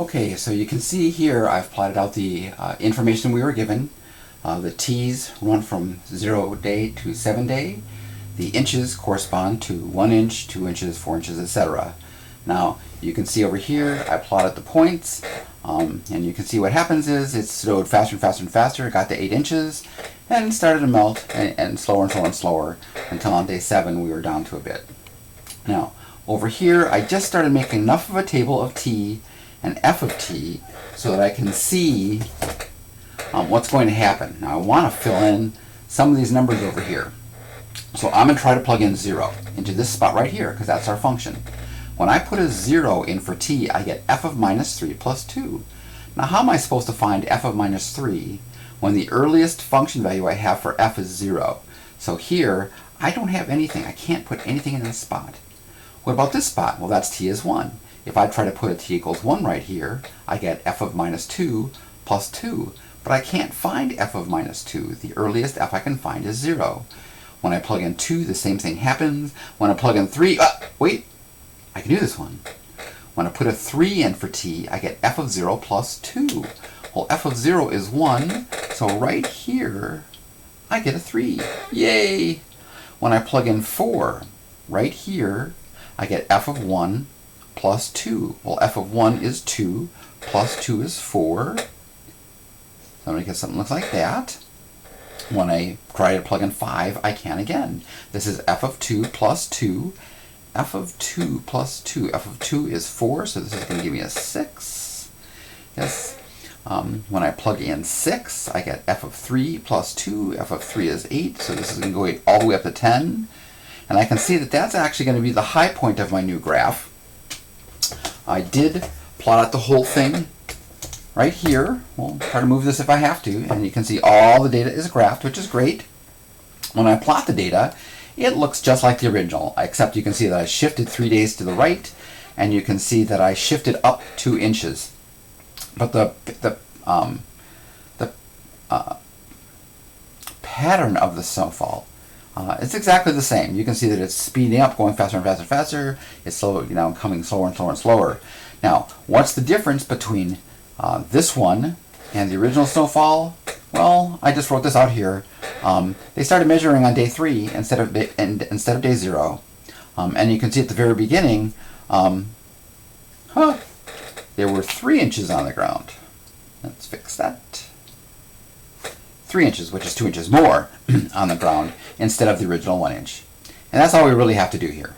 Okay, so you can see here I've plotted out the information we were given. The T's run from 0 day to 7 day. The inches correspond to 1 inch, 2 inches, 4 inches, etc. Now you can see over here I plotted the points, and you can see what happens is it snowed faster and faster and faster. It got to 8 inches and started to melt and slower and slower and slower until on day 7 we were down to a bit. Now over here I just started making enough of a table of T and F of T so that I can see what's going to happen. Now I want to fill in some of these numbers over here. So I'm going to try to plug in 0 into this spot right here because that's our function. When I put a 0 in for T, I get f of minus 3 plus 2. Now how am I supposed to find f of minus 3 when the earliest function value I have for f is 0? So here I don't have anything. I can't put anything in this spot. What about this spot? Well, that's T is 1. If I try to put a T equals 1 right here, I get f of minus 2 plus 2. But I can't find f of minus 2. The earliest f I can find is 0. When I plug in 2, the same thing happens. When I plug in 3, wait, I can do this one. When I put a 3 in for T, I get f of 0 plus 2. Well, f of 0 is 1, so right here, I get a 3. Yay! When I plug in 4, right here, I get f of 1 plus 2. Well, f of 1 is 2, plus 2 is 4. So I'm going to get something that looks like that. When I try to plug in 5, I can again. This is f of 2 plus 2. F of 2 plus 2. F of 2 is 4, so this is going to give me a 6. Yes. When I plug in 6, I get f of 3 plus 2. F of 3 is 8, so this is going to go all the way up to 10. And I can see that that's actually going to be the high point of my new graph. I did plot out the whole thing right here. We'll try to move this if I have to, and you can see all the data is graphed, which is great. When I plot the data, it looks just like the original, except you can see that I shifted 3 days to the right, and you can see that I shifted up 2 inches. But the pattern of the snowfall it's exactly the same. You can see that it's speeding up, going faster and faster and faster. It's slow, coming slower and slower and slower. Now, what's the difference between this one and the original snowfall? Well, I just wrote this out here. They started measuring on day 3 instead of day 0, and you can see at the very beginning, there were 3 inches on the ground. Let's fix that. 3 inches, which is 2 inches more on the ground, instead of the original 1 inch. And that's all we really have to do here.